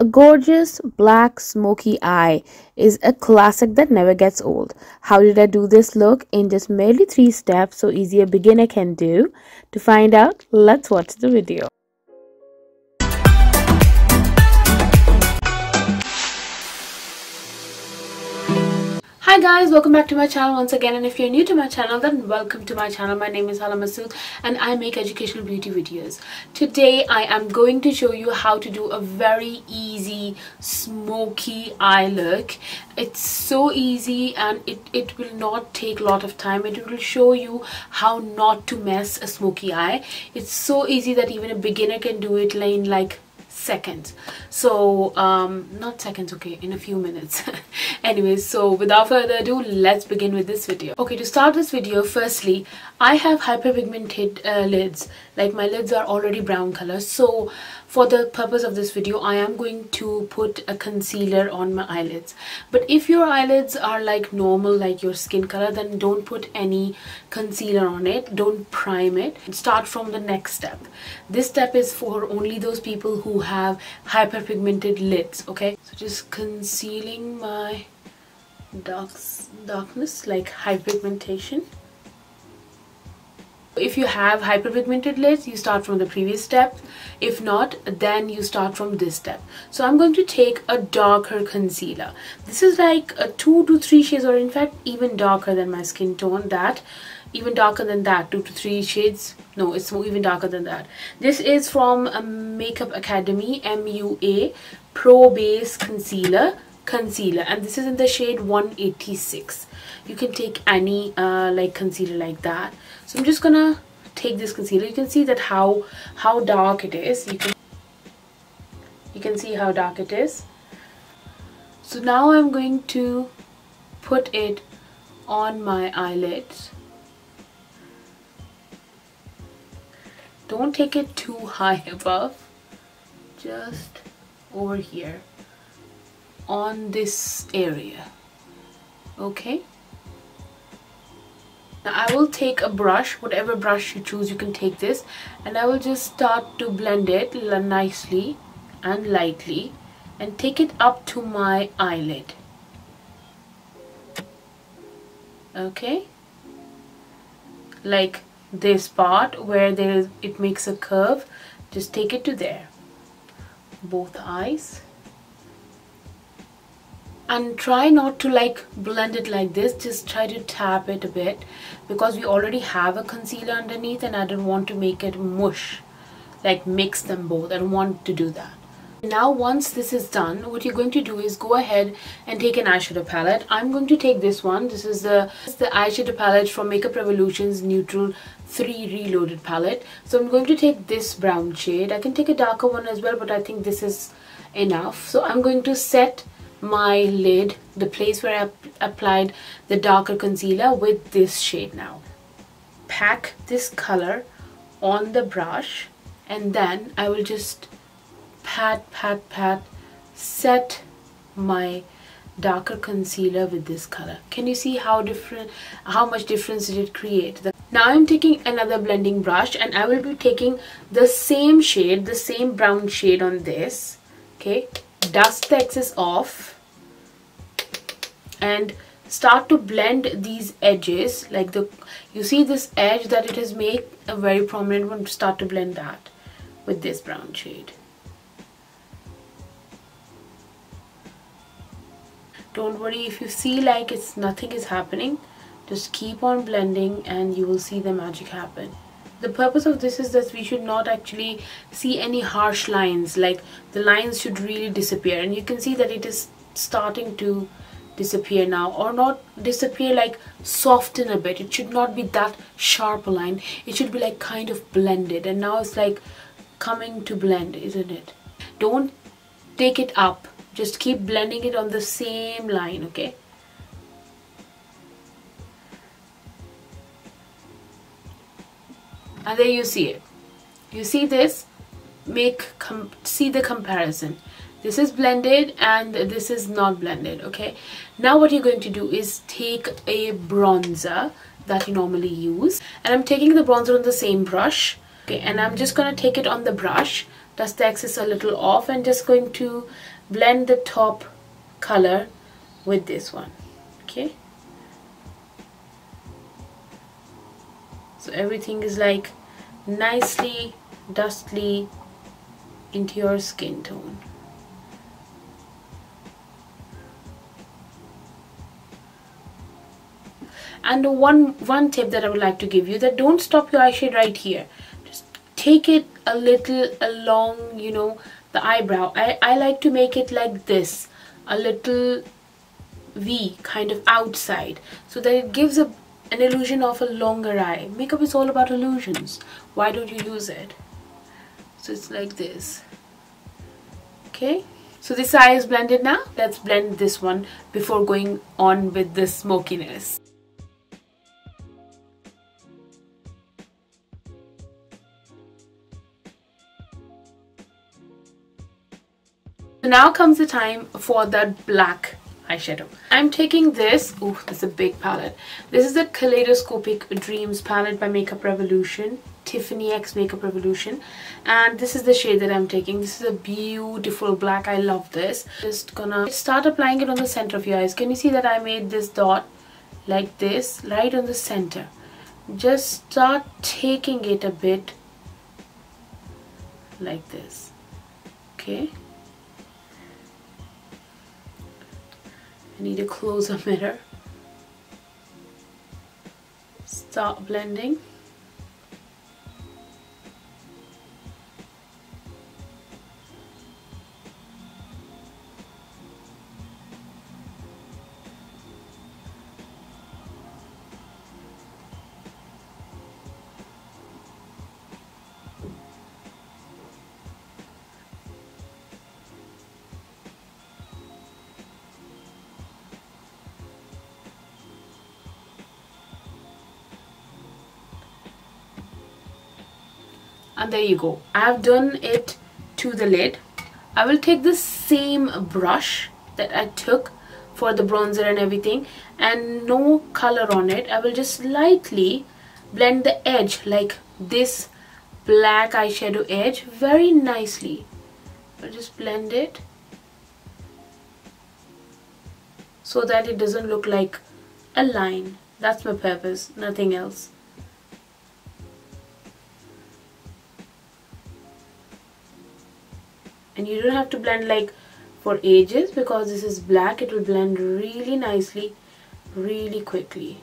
A gorgeous black smoky eye is a classic that never gets old. How did I do this look in just merely 3 steps, so easy a beginner can do? To find out, let's watch the video. Hi guys, welcome back to my channel once again, and if you're new to my channel, then welcome to my channel. My name is Hala and I make educational beauty videos. Today I am going to show you how to do a very easy smoky eye look. It's so easy and it will not take a lot of time. It will show you how not to mess a smoky eye. It's so easy that even a beginner can do it in like seconds. So not seconds, okay, in a few minutes. Anyways, so without further ado, let's begin with this video. Okay, to start this video, firstly, I have hyperpigmented lids. Like, my lids are already brown color, so for the purpose of this video I am going to put a concealer on my eyelids. But if your eyelids are like normal, like your skin color, then don't put any concealer on it, don't prime it. Start from the next step. This step is for only those people who have hyperpigmented lids. Okay, so just concealing my darkness, like hyperpigmentation. If you have hyperpigmented lids, you start from the previous step. If not, then you start from this step. So I'm going to take a darker concealer. This is like a 2 to 3 shades, or in fact even darker than my skin tone. Even darker than that, 2 to 3 shades. No, it's even darker than that. This is from Makeup Academy MUA Pro Base Concealer, and this is in the shade 186. You can take any like concealer like that. So I'm just gonna take this concealer. You can see that how dark it is. You can see how dark it is. So now I'm going to put it on my eyelids. Don't take it too high above, just over here on this area. Okay, now I will take a brush, whatever brush you choose, you can take this, and I will just start to blend it nicely and lightly and take it up to my eyelid. Okay, like this part where it makes a curve, just take it to there, both eyes. And try not to like blend it like this, just try to tap it a bit, because we already have a concealer underneath and I don't want to make it mush, like mix them both. I don't want to do that. Now once this is done, what you're going to do is go ahead and take an eyeshadow palette. I'm going to take this one. This is the eyeshadow palette from Makeup Revolution's Neutral 3 Reloaded palette. So I'm going to take this brown shade. I can take a darker one as well, but I think this is enough. So I'm going to set my lid, the place where I applied the darker concealer, with this shade now. Pack this color on the brush, and then I will just pat, set my darker concealer with this color. Can you see how much difference did it create? Now I'm taking another blending brush and I will be taking the same shade, the same brown shade on this. Okay, dust the excess off and start to blend these edges, like you see this edge that it has made a very prominent one. Start to blend that with this brown shade. Don't worry if you see like nothing is happening, just keep on blending and you will see the magic happen. The purpose of this is that we should not actually see any harsh lines, like the lines should really disappear, and you can see that it is starting to disappear now, or not disappear, like soften a bit. It should not be that sharp a line, it should be like kind of blended, and now it's like coming to blend, isn't it? Don't take it up, just keep blending it on the same line. Okay, and there you see it. You see this? See the comparison. This is blended and this is not blended. Okay, now what you're going to do is take a bronzer that you normally use, and I'm taking the bronzer on the same brush. Okay, and I'm just gonna take it on the brush dust the excess a little off, and just going to blend the top color with this one. Okay, so everything is like nicely dustly into your skin tone. And one tip that I would like to give you, that don't stop your eyeshade right here. Just take it a little along, you know, the eyebrow. I like to make it like this, a little V kind of outside, so that it gives an illusion of a longer eye. Makeup is all about illusions. Why don't you use it? So it's like this. Okay, so this eye is blended now. Let's blend this one before going on with the smokiness. So now comes the time for that black eyeshadow. I'm taking this, oh, this is a big palette. This is the Kaleidoscopic Dreams palette by Makeup Revolution, Tiffany X Makeup Revolution, and this is the shade that I'm taking. This is a beautiful black. I love this. Just gonna start applying it on the center of your eyes. Can you see that I made this dot like this right on the center? Just start taking it a bit like this. Okay, I need a closer mirror. Start blending. And there you go. I have done it to the lid. I will take the same brush that I took for the bronzer and everything, and no color on it. I will just lightly blend the edge, like this black eyeshadow edge, very nicely. I'll just blend it so that it doesn't look like a line. That's my purpose, nothing else. And you don't have to blend like for ages, because this is black. It will blend really nicely, really quickly.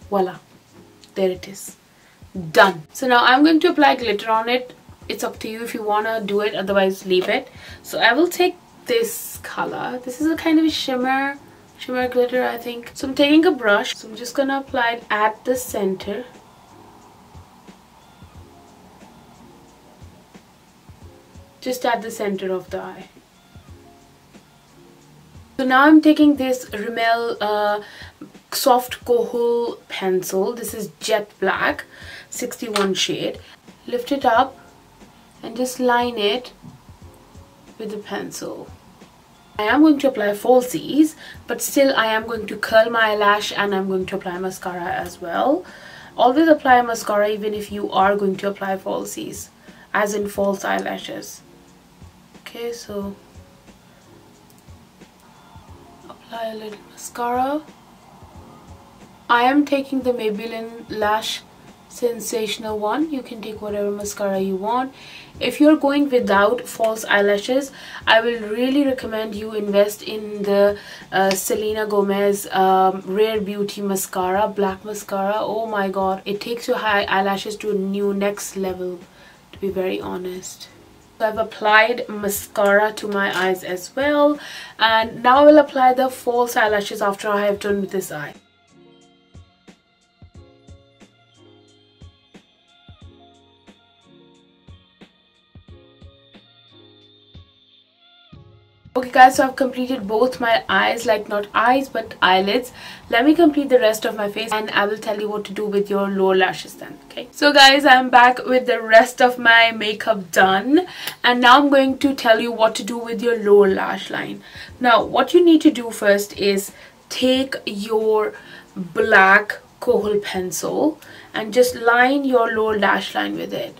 Voila, there it is, done. So now I'm going to apply glitter on it. It's up to you if you want to do it, otherwise leave it. So I will take this color. This is a kind of a shimmer glitter, I think. So I'm taking a brush, so I'm just gonna apply it at the center. Just at the center of the eye. So now I'm taking this Rimmel soft kohl pencil. This is jet black, 61 shade. Lift it up and just line it with the pencil. I am going to apply falsies, but still I am going to curl my eyelash, and I'm going to apply mascara as well. Always apply mascara even if you are going to apply falsies, as in false eyelashes. Okay, so apply a little mascara. I am taking the Maybelline Lash Sensational one. You can take whatever mascara you want. If you're going without false eyelashes, I will really recommend you invest in the Selena Gomez Rare Beauty mascara, black mascara. Oh my god, it takes your eyelashes to a new next level, to be very honest. So I've applied mascara to my eyes as well, and now I will apply the false eyelashes after I have done with this eye. Okay guys, so I've completed both my eyes, like not eyes but eyelids. Let me complete the rest of my face and I will tell you what to do with your lower lashes then. Okay, so guys, I'm back with the rest of my makeup done, and now I'm going to tell you what to do with your lower lash line. Now what you need to do first is take your black kohl pencil and just line your lower lash line with it,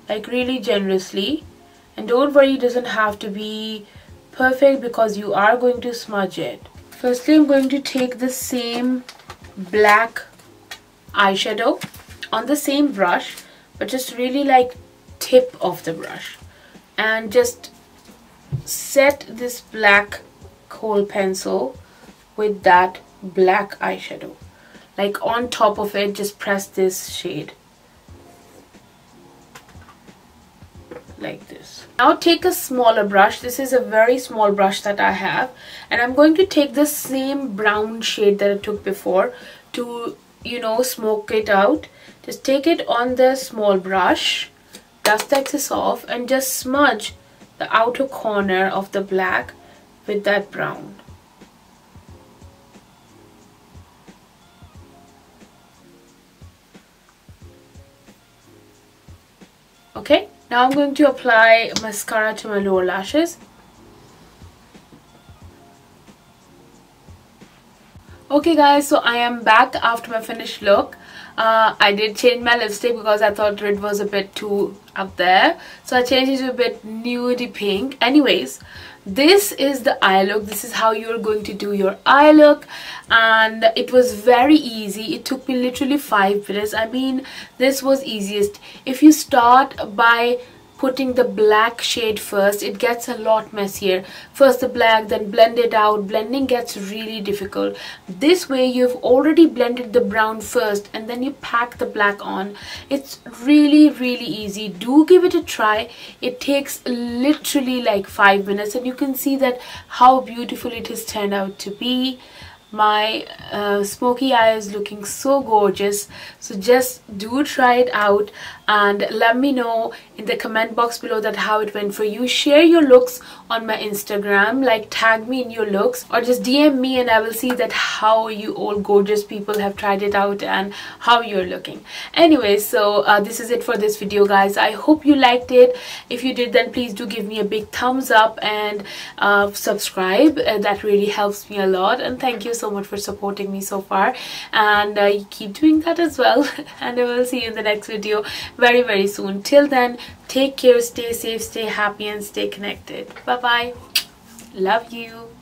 like really generously. And don't worry, it doesn't have to be perfect because you are going to smudge it. Firstly, I'm going to take the same black eyeshadow on the same brush, but just really like tip of the brush, and just set this black kohl pencil with that black eyeshadow, like on top of it. Just press this shade like this. Now take a smaller brush. This is a very small brush that I have, and I'm going to take the same brown shade that I took before to, you know, smoke it out. Just take it on the small brush, dust the excess off, and just smudge the outer corner of the black with that brown. Okay, now I'm going to apply mascara to my lower lashes. Okay guys, so I am back after my finished look. I did change my lipstick because I thought it was a bit too up there, so I changed it to a bit nudie pink. Anyways, this is the eye look. This is how you're going to do your eye look, and it was very easy. It took me literally 5 minutes. I mean, this was easiest. If you start by putting the black shade first, it gets a lot messier. First the black, then blend it out. Blending gets really difficult. This way you've already blended the brown first and then you pack the black on. It's really easy. Do give it a try. It takes literally like 5 minutes, and you can see that how beautiful it has turned out to be. My smoky eye is looking so gorgeous, so just do try it out and let me know in the comment box below that how it went for you. Share your looks on my Instagram, like tag me in your looks, or just DM me and I will see that how you all gorgeous people have tried it out and how you're looking. Anyway, so this is it for this video guys. I hope you liked it. If you did, then please do give me a big thumbs up and subscribe. That really helps me a lot, and thank you so much for supporting me so far, and keep doing that as well. And I will see you in the next video very soon. Till then, take care, stay safe, stay happy, and stay connected. Bye bye. Love you.